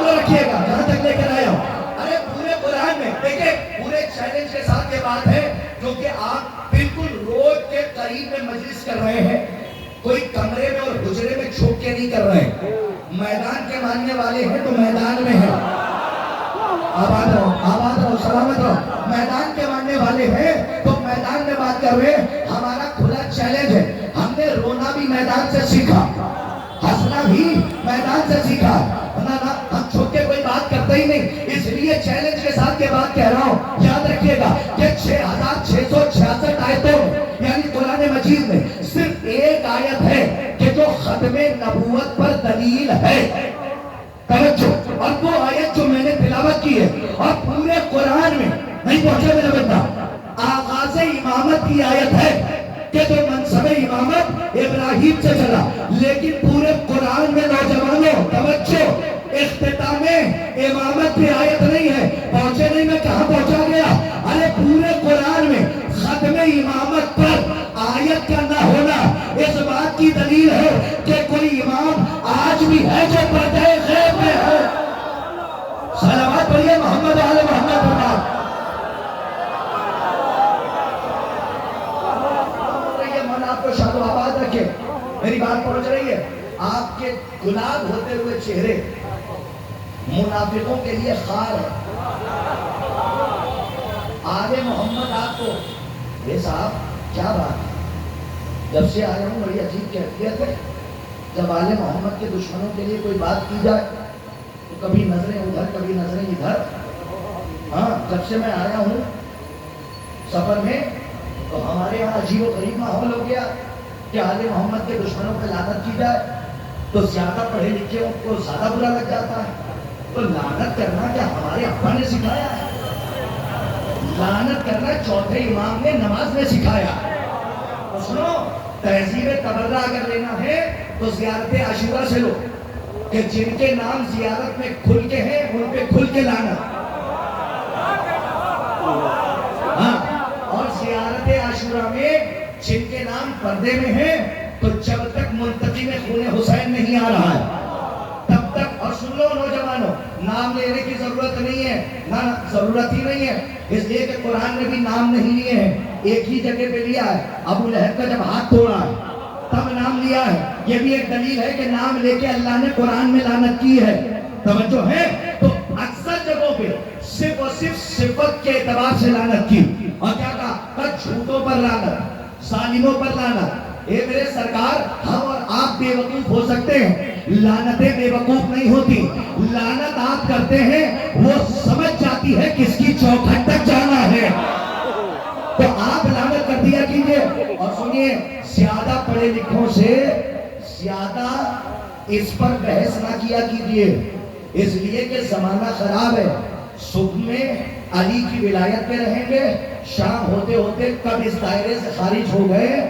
کو رکھیے گا جہاں تک لے کر آیا ہوں. ارے پورے قرآن میں دیکھیں پورے چیلنج کے ساتھ یہ بات ہے جو کہ آپ بالکل روڈ کے قریب میں مجلس کر رہے ہیں, کوئی کمرے میں اور حجرے میں چھپ کے نہیں کر رہے ہیں. میدان کے ماننے والے ہیں تو میدان میں ہیں, آباد رہو سلامت رہو. میدان کے ماننے والے ہیں تو میدان میں بات کر رہے ہیں. ہمارا کھلا چیلنج ہے, ہم نے رونا بھی میدان سے سیکھا, ہنسنا بھی میدان سے سیکھا, ہم چھپ کے کوئی بات کرتے ہی نہیں. اس لیے چیلنج کے ساتھ یہ بات کہہ رہا ہوں, یاد رکھیے گا کہ 6666 آیتوں میں یعنی قرآن مجید میں صرف ایک آیت ہے کہ جو ختم نبوت پر دلیل ہے. توجہ, اور وہ آیت جو میں نے تلاوت کی ہے اور پورے قرآن میں نہیں پہنچا میرا بندہ, آغاز امامت کی آیت ہے کہ جو منصب امامت ابراہیم سے چلا, لیکن پورے قرآن میں نوجوانوں توجہ اختتام امامت کی آیت نہیں ہے. پہنچے نہیں, میں کہاں پہنچا گیا. ارے پورے قرآن میں ختم امامت پر آیت کا نہ ہونا اس بات کی دلیل ہے کہ کوئی امام آج بھی ہے جو پردہ غیب میں ہے. صلوات پڑھیے محمد آل محمد پر. آپ کو شاد و آباد رکھے. میری بات پہنچ رہی ہے. آپ کے گلاب ہوتے ہوئے چہرے منافقوں کے لیے خار ہے. آل محمد آپ کو یہ صاحب کیا بات ہے, جب سے آیا ہوں بڑی عجیب کیفیت ہے. جب آل محمد کے دشمنوں کے لیے کوئی بات کی جائے تو کبھی نظریں ادھر کبھی نظریں ادھر. ہاں, جب سے میں آیا ہوں سفر میں تو ہمارے یہاں عجیب و غریب ماحول ہو گیا کہ آل محمد کے دشمنوں پہ لعنت کی جائے تو زیادہ پڑھے لکھے کو زیادہ برا لگ جاتا ہے. تو لعنت کرنا کیا ہمارے ابا نے سکھایا ہے؟ لعنت کرنا چوتھے امام نے نماز میں سکھایا. تو سنو, تہذیب تبرہ اگر لینا ہے تو زیارت عاشورہ سے لو کہ جن کے نام زیارت میں کھل کے ہیں ان پہ کھل کے لعنت. ہاں, اور زیارت عاشورہ میں جن کے نام پردے میں ہیں تو جب تک منتقی میں خون حسین نہیں آ رہا ہے تب تک. اور سن لو نوجوانوں, نام لینے کی ضرورت نہیں ہے, نہ ضرورت ہی نہیں ہے, اس لیے کہ قرآن نے بھی نام نہیں لیے ہیں, ایک ہی جگہ پہ لیا ہے. ابو لہب کا جب ہاتھ توڑا ہے تب نام لیا ہے. یہ بھی ایک دلیل ہے کہ نام لے کے اللہ نے قرآن میں لعنت کی ہے. توجہ ہے. تو اکثر جگہوں پہ صرف اور صرف صفت کے اعتبار سے لعنت کی. اور کیا کہا, جھوٹوں پر لعنت, ظالموں پر لعنت. اے میرے سرکار, ہم اور آپ بے وقوف ہو سکتے ہیں, لعنتیں بے وقوف نہیں ہوتی. لعنت آپ کرتے ہیں وہ سمجھ جاتی ہے کس کی چوکھٹ تک جانا ہے. تو آپ لعنت کر دیا کیجئے. اور سنیے, زیادہ پڑھے لکھوں سے زیادہ اس پر بحث نہ کیا کیجئے, اس لیے کہ زمانہ خراب ہے. صبح میں علی کی ولایت میں رہیں گے, شام ہوتے ہوتے کب اس دائرے سے خارج ہو گئے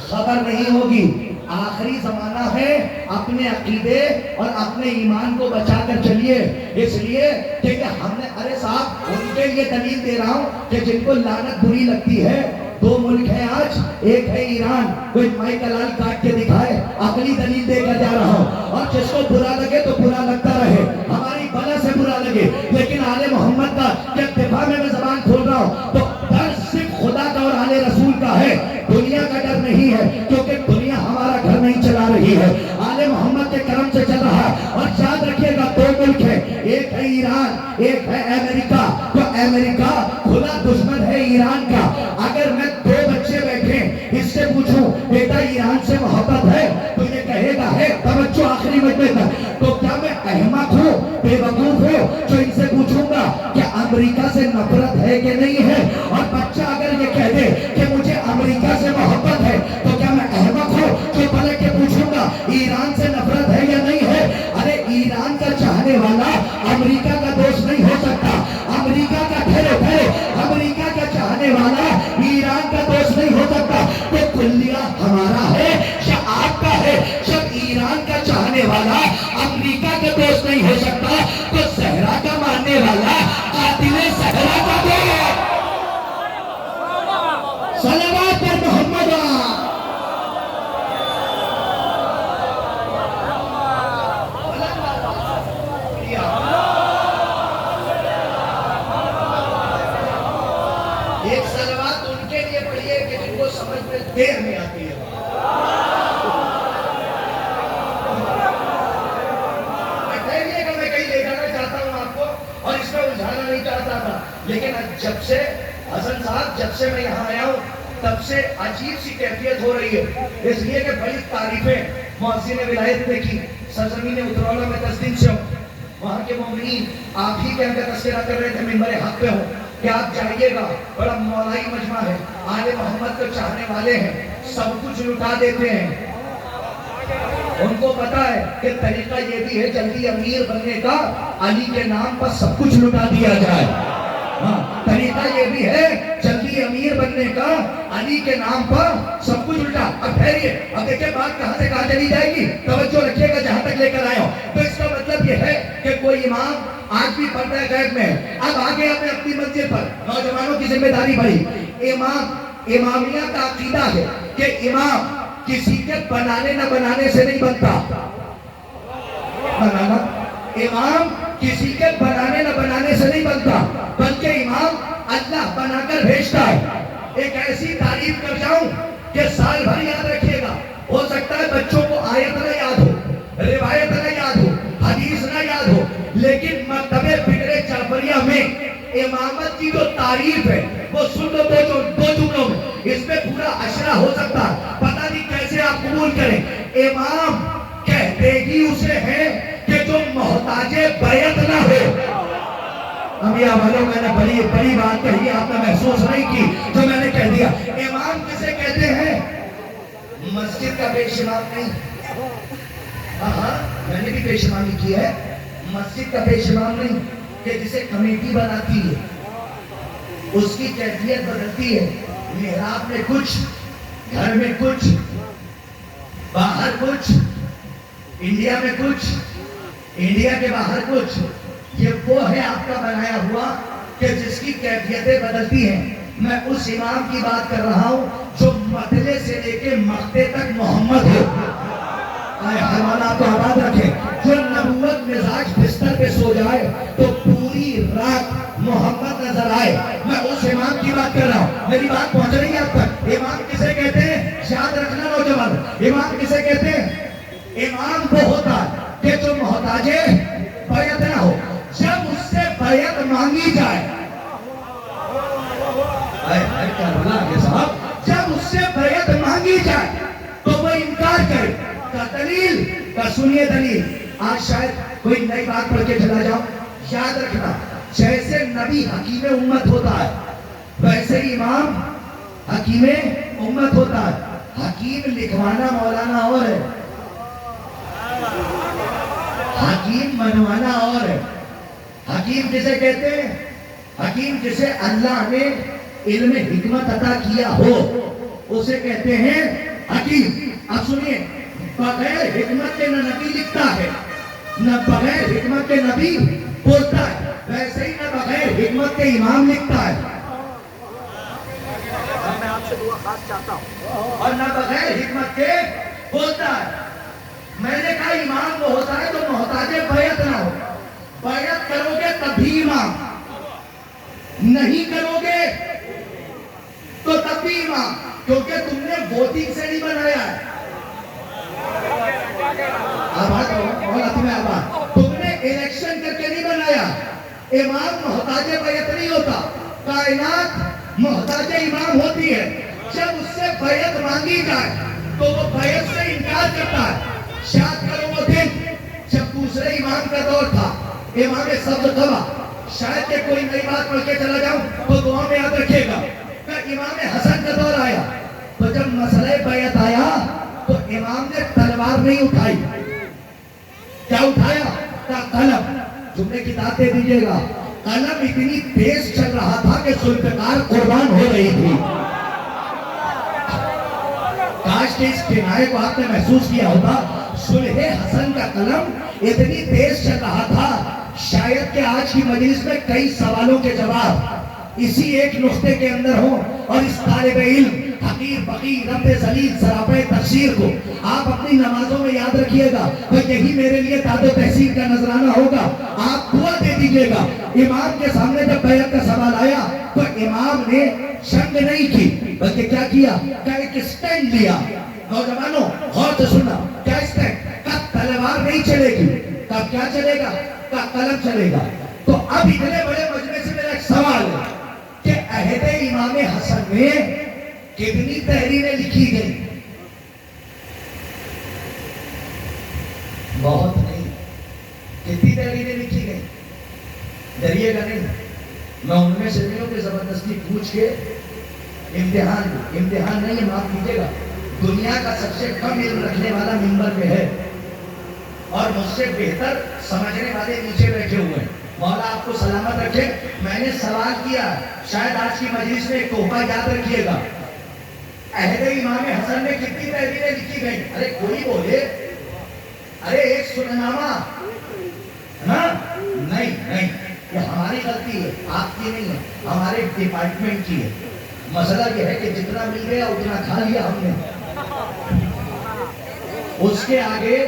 خبر نہیں ہوگی. آخری زمانہ ہے, اپنے عقیدے اور اپنے ایمان کو بچا کر چلیے. اس لیے کہ ہم نے, ارے صاحب ان کے لیے دلیل دے رہا ہوں کہ جن کو لعنت بری لگتی ہے. دو ملک ہیں آج, ایک ہے ایران, کوئی مائک لال کاٹ کے دکھائے, عقلی دلیل دے کر جا رہا ہوں. اور جس کو برا لگے تو برا لگتا رہے, ہماری بلا سے برا لگے, لیکن آل محمد کا جب دفاع میں زبان کھول رہا ہوں تو ڈر صرف خدا کا اور آل رسول کا ہے, دنیا کا ڈر نہیں ہے, کیونکہ دنیا ہمارا گھر نہیں چلا رہی ہے, آل محمد کے کرم سے چل رہا ہے. اور یاد رکھیے گا, دو ملک ہے, ایک ہے ایران, ایک ہے امریکہ. تو امریکہ کھلا دشمن ہے ایران کا. اگر میں دو بچے بیٹھے اس سے پوچھوں بیٹا ایران سے محبت ہے تو یہ کہے گا ہے. توجہ آخری مجمع تک. تو کیا میں احمق ہوں, بے وقوف ہوں جو ان سے پوچھوں گا کہ امریکہ سے نفرت ہے کہ نہیں ہے؟ اور بچہ اگر یہ کہہ دے کہ مجھے امریکہ سے محبت ہے تو کیا میں احمق ہوں جو پلٹ کے پوچھوں گا ایران سے نفرت ہے یا نہیں ہے؟ ارے ایران کا چاہنے والا امریکہ کا دوست نہیں ہو سکتا. امریکہ کا امریکہ کا چاہنے والا ایران کا دوست نہیں ہو سکتا. تو کلیہ ہمارا ہے یا آپ کا ہے؟ جب ایران کا چاہنے والا امریکہ کا دوست نہیں ہو سکتا تو صحرا کا ماننے والا قاتل صحرا کا دوست. صلوات پر محمد. جب سے حسن صاحب جب سے میں یہاں آیا ہوں تب سے عجیب سی کیفیت ہو رہی ہے، اس لیے کہ بڑی تعریفیں مؤذن ولایت نے کی. سرزمین اترولہ میں 10 دن سے ہوں، وہاں کے مومنین آپ ہی کے ان کا تذکرہ کر رہے تھے، ممبر حق پہ ہوں کہ آپ جائیے گا، بڑا مولائی مجمع ہے، آل محمد کو چاہنے والے ہیں، سب کچھ لٹا دیتے ہیں. ان کو پتا ہے کہ طریقہ یہ بھی ہے جلدی امیر بننے کا، علی کے نام پر سب کچھ لٹا دیا جائے. طریقہ یہ بھی ہے جلدی امیر بننے کا، علی کے نام پر سب کچھ الٹا. اب ٹھہریے، اب دیکھیں بات کہاں سے کہاں چلی جائے گی، توجہ رکھیے گا جہاں تک لے کر آیا ہوں. تو اس کا مطلب یہ ہے کہ کوئی امام آج بھی پردہ غیب میں ہے. اب آگے ہمیں اپنی منزل پر نوجوانوں کی ذمہ داری بڑھی. امامیہ کا عقیدہ ہے کہ امام کسی کے بنانے نہ بنانے سے نہیں بنتا. بنانا امام کسی کے بنانے نہ بنانے سے نہیں بنتا، بلکہ امام اللہ بنا کر بھیجتا ہے. ایک ایسی تعریف کر جاؤں کہ سال بھر یاد رکھیے گا. ہو سکتا ہے بچوں کو آیت نہ یاد ہو، روایت نہ یاد ہو، حدیث نہ یاد ہو، لیکن مکتب فکر جعفریہ میں امامت کی جو تعریف ہے وہ سن لو دو جملوں میں. اس میں پورا اشرا ہو سکتا ہے، پتہ نہیں کیسے آپ قبول کریں. امام کہتے ہی اسے ہیں کہ جو محتاج بیعت نہ ہو. امیا والوں میں نے بڑی بات کہی، آپ نے محسوس نہیں کی جو میں نے کہہ دیا. امام کسے کہتے ہیں؟ مسجد کا پیش امام نہیں. ہاں میں نے بھی پیش امامی کی ہے. مسجد کا پیش امام نہیں کہ جسے کمیٹی بناتی ہے، اس کی کیفیت بدلتی ہے، محراب میں کچھ، گھر میں کچھ، باہر کچھ، انڈیا میں کچھ، انڈیا کے باہر کچھ. یہ وہ ہے آپ کا بنایا ہوا کہ جس کی کیفیتیں بدلتی ہیں. میں اس امام کی بات کر رہا ہوں جو مطلع سے لے کے مقتے تک محمد ہو. حیوانات کو آباد رکھے. جو نبوت مزاج بستر پہ سو جائے تو پوری رات محمد نظر آئے. میں اس امام کی بات کر رہا ہوں. میری بات پہنچ رہی ہے آپ تک؟ امام کسے کہتے ہیں؟ یاد رکھنا نوجوان. امام کسے کہتے ہیں؟ امام وہ ہوتا ہے کہ جو محتاج بیعت نہ ہو. جب اس سے بیعت مانگی جائے، جب اس سے بیعت مانگی جائے تو وہ انکار کرے. کا دلیل کا سنیے دلیل. آج شاید کوئی نئی بات پڑھ کے چلا جاؤں. یاد رکھنا جیسے نبی حکیم امت ہوتا ہے ویسے ہی امام حکیم امت ہوتا ہے. حکیم لکھوانا مولانا اور ہے، حکیم منوانا اور ہے. حکیم کسے کہتے ہیں؟ حکیم جسے اللہ نے علم حکمت عطا کیا ہو اسے کہتے ہیں حکیم. اب سنیے، بغیر حکمت کے نہ نبی لکھتا ہے، نہ بغیر حکمت کے نبی بولتا ہے، ویسے ہی نہ بغیر حکمت کے امام لکھتا ہے. میں آپ سے دعا خاص چاہتا ہوں. اور نہ بغیر حکمت کے بولتا ہے. میں نے کہا امام وہ ہوتا ہے جو محتاج بیعت نہ ہو. بیعت کرو گے تب بھی امام، نہیں کرو گے تو تب بھی امام، کیونکہ تم نے ووٹنگ سے نہیں بنایا ہے. تم نے الیکشن کر کے نہیں بنایا. امام محتاج بیعت نہیں ہوتا. کائنات محتاج امام ہوتی ہے. جب اس سے بیعت مانگی جائے تو وہ بیعت سے انکار کرتا ہے. شاید کرو وہ دن جب دوسرے امام کا دور تھا، امام سبز قبا. شاید کہ کوئی نئی بات پڑھ کے چلا جاؤں تو دعا میں یاد رکھیے گا کہ امام حسن کا دور آیا تو جب مسئلہ بیعت آیا تو امام نے تلوار نہیں اٹھائی. کیا اٹھایا؟ قلم. جملے کی داد دے دیجیے گا. قلم اتنی تیز چل رہا تھا کہ ذوالفقار قربان ہو رہی تھی. کاش کہ اس کنائے کو آپ نے محسوس کیا ہوتا. صلح حسن کا قلم اتنی تیز چل رہا تھا شاید کہ آج کی مجلس میں کئی سوالوں کے جواب اسی ایک نقطے کے اندر ہوں. اور اس طالب علم حقیر فقیر رب ذلیل سراپہ تفسیر کو آپ اپنی نمازوں میں یاد رکھیے گا. تو یہی میرے لیے داد و تحصیل کا نذرانہ ہوگا. آپ دعا دے دیجیے گا. امام کے سامنے جب بیعت کا سوال آیا تو امام نے شنگ نہیں کی بلکہ کیا کیا؟ کہ ایک اسٹینڈ لیا. نوجوانوں غور سے سننا. کیا اسٹینڈ؟ کہ تلوار نہیں چلے گی. کب کیا چلے گا؟ کا قلم چلے گا. تو اب اتنے بڑے مجمع سے میرا ایک سوال ہے. عہد امام حسن میں کتنی تحریریں لکھی گئی؟ بہت نہیں. کتنی تحریریں لکھی گئی؟ ڈریے گا نہیں. میں ان میں سے نہیں ہوں کہ زبردستی پوچھ کے امتحان نہیں ہے، معاف کیجیے گا. دنیا کا سب سے کم علم رکھنے والا منبر پہ ہے اور مجھ سے بہتر سمجھنے والے نیچے بیٹھے ہوئے ہیں. مولا آپ کو سلامت رکھے. میں نے سوال کیا، شاید آج کی مجلس میں ایک تحفہ یاد رکھیے گا. عہد امام حسن میں کتنی تحریریں لکھی گئی؟ ارے کوئی بولے. ارے ایک سننامہ نہیں، یہ ہماری غلطی ہے، آپ کی نہیں ہے، ہمارے ڈپارٹمنٹ کی ہے. مسئلہ یہ ہے کہ جتنا مل گیا اتنا کھا لیا ہم نے. اس کے آگے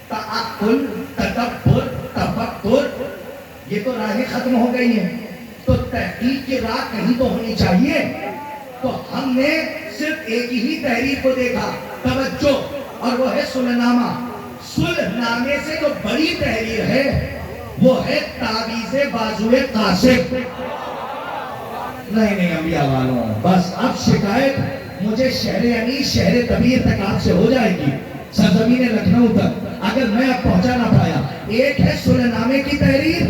تعقل، تدبر، تفکر، یہ تو راہیں ختم ہو گئی ہیں. تو تحقیق کی راہ کہیں تو ہونی چاہیے. تو ہم نے صرف ایک ہی تحریر کو دیکھا، توجہ، اور وہ ہے سلحنامہ. سلحنامے سے جو بڑی تحریر ہے وہ ہے تعویذ بازوئے قاسم. نہیں انبیاء والوں، بس اب شکایت مجھے شہر یعنی شہر کبیر تک آپ سے ہو جائے گی، سرزمین لکھنؤ تک، اگر میں اب پہنچا نہ پایا. ایک ہے سلحنامے کی تحریر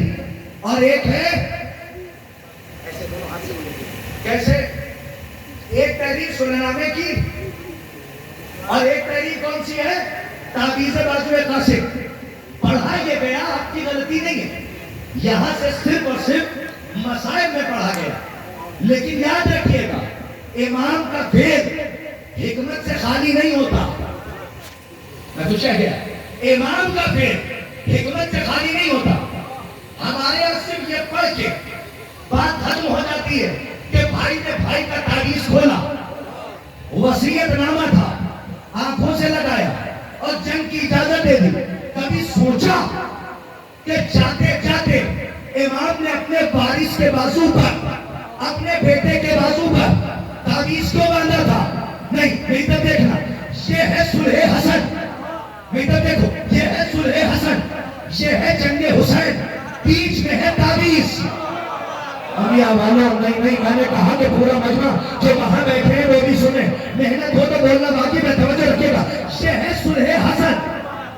اور ایک ہے کیسے، ایک تحریر سلحنامے کی اور ایک تحریر کون سی ہے؟ تعویذ بازوئے قاسم. پڑھا یہ گیا، آپ کی غلطی نہیں ہے، یہاں سے صرف اور صرف مسائل میں پڑھا گیا. لیکن یاد رکھیے گا، امام کا فیض حکمت سے خالی نہیں ہوتا. میں کچھ کہہ گیا، امام کا فیض حکمت سے خالی نہیں ہوتا. ہمارے یہاں صرف یہ پڑھ کے بات ختم ہو جاتی ہے کہ بھائی نے بھائی کا تعویذ کھولا، وصیت نامہ تھا، آنکھوں سے لگایا اور جنگ کی اجازت دے دی. کبھی سوچا کہ جاتے جاتے امام نے اپنے وارث کے بازو پر، اپنے بیٹے کے بازو پر تعویذ کیوں باندھا تھا؟ نہیں تو دیکھنا، یہ ہے صلح حسن. نہیں تو دیکھو، یہ ہے صلح حسن، یہ ہے جنگ حسین، بیچ میں ہے تعویذ. انبیاء والوں، نہیں میں نے کہا کہ پورا مجمع جو وہاں بیٹھے ہیں وہ بھی سنیں. محنت ہو تو بولنا باقی میں توجہ رکھیے گا. یہ ہے صلح حسن.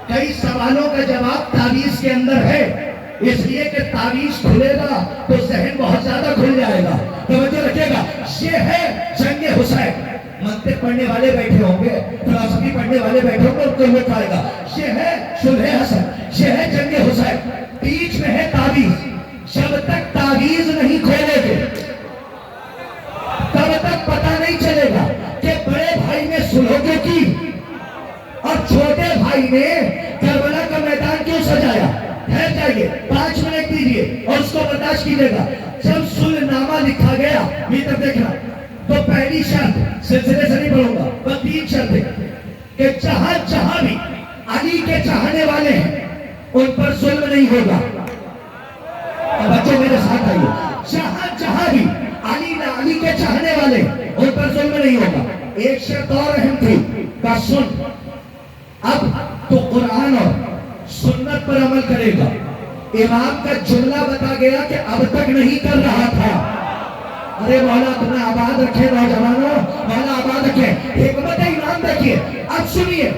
کئی سوالوں کا جواب تعویذ کے اندر ہے، اس لیے کہ تعویذ کھلے گا تو ذہن بہت زیادہ کھل جائے گا. توجہ رکھیے گا. یہ ہے جنگ حسین. منطق پڑھنے والے بیٹھے ہوں گے، فلسفی پڑھنے والے بیٹھے ہوں گے، ان کو یہ پائے گا. یہ ہے صلح حسن، یہ ہے جنگ حسین، بیچ میں ہے تعویذ. جب تک تعویذ نہیں کھولے گے تب تک پتہ نہیں چلے گا کہ بڑے بھائی نے صلح کیوں کی اور چھوٹے بھائی نے کربلا کا میدان کیوں سجایا. ٹھہر جائیے، 5 منٹ دیجیے اور اس کو برداشت کیجیے گا. جب سلحنامہ لکھا گیا، میٹر دیکھنا، تو پہلی شرط، سلسلے سے نہیں پڑھوں گا، بس 3 شرط ہے کہ جہاں بھی علی کے چاہنے والے ہیں ان پر ظلم نہیں ہوگا. بچے میرے ساتھ آئیے. جہاں بھی علی کے چاہنے والے ان پر ظلم نہیں ہوگا. ایک شرط اور اہم تھی، کا سن، اب تو قرآن اور سنت پر عمل کرے گا. امام کا جملہ بتا گیا کہ اب تک نہیں کر رہا تھا. ارے مولا اپنا آباد رکھے نوجوانوں، مولا آباد رکھے. حکمت امام دیکھیے. اب سنیے،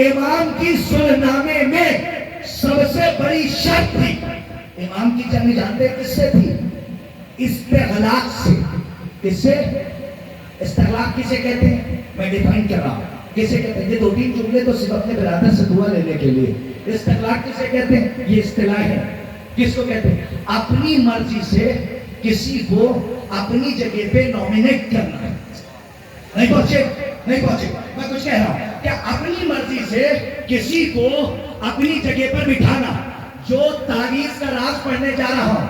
امام کی سلحنامے میں سب سے بڑی شرط تھی. امام کی جنگ جانتے کس سے تھی؟ استغلاق سے. کس سے؟ استغلاق کسے کہتے ہیں؟ میں ڈیفائن کر رہا ہوں کسے کہتے ہیں. یہ 2-3 جملے تو صرف اپنے برادر سے دعا لینے کے لیے. استغلاق کسے کہتے ہیں؟ یہ اصطلاح ہے. کس کو کہتے ہیں؟ اپنی مرضی سے کسی کو اپنی جگہ پہ نومینیٹ کرنا ہے. نہیں پہنچے. میں کچھ کہہ رہا ہوں کہ اپنی مرضی سے کسی کو اپنی جگہ پر بٹھانا. جو تعویذ کا راز پڑھنے جا رہا ہوں،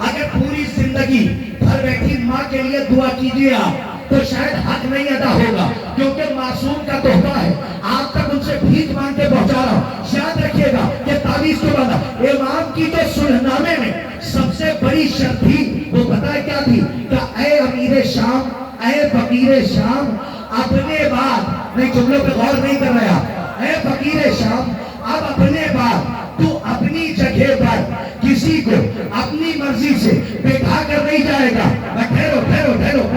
اگر پوری زندگی گھر بیٹھی ماں کے لیے دعا کیجیے آپ تو شاید حق نہیں ادا ہوگا، کیونکہ معصوم کا تحفہ ہے. آپ تک ان سے بھیک مانگ کے پہنچا رہا ہوں. یاد رکھیے گا کہ تعویذ کو باندھا. امام کی جو سلحنامے میں سب سے بڑی شرط تھی وہ پتہ ہے کیا تھی؟ کہ اے امیر شام، اے فقیر شام، اپنے بعد، نہیں جملوں پہ غور نہیں کر رہا، اے فقیر شام اب اپنے بعد تو اپنی جگہ پر کسی کو اپنی مرضی سے بٹھا کر نہیں جائے گا. ٹھہرو.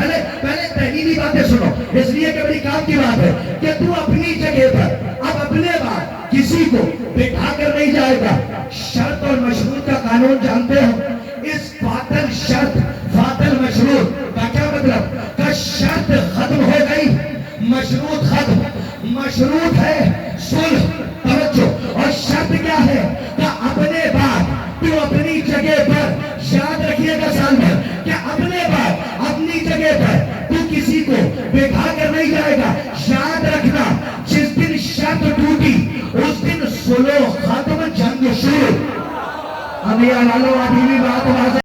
احترام کی بات ہے کہ تو اپنی جگہ پر اب اپنے بعد کسی کو بٹھا کر نہیں جائے گا. شرط اور مشروط کا قانون جانتے ہو. اس فاطل شرط فاطل مشروط کا کیا مطلب؟ کہ شرط ختم ہو گئی، مشروط ختم. مشروط ہے صلح، توجہ، اور شرط کیا ہے؟ کہ اپنے بعد تو اپنی جگہ پر، یاد رکھیے گا سال بھر، کہ اپنے بعد اپنی جگہ پر تو کسی کو بٹھا کر نہیں جائے گا. یاد رکھنا جس دن شرط ٹوٹی اس دن صلح ختم، جنگ شروع. ابھی ابھی بھی بات واضح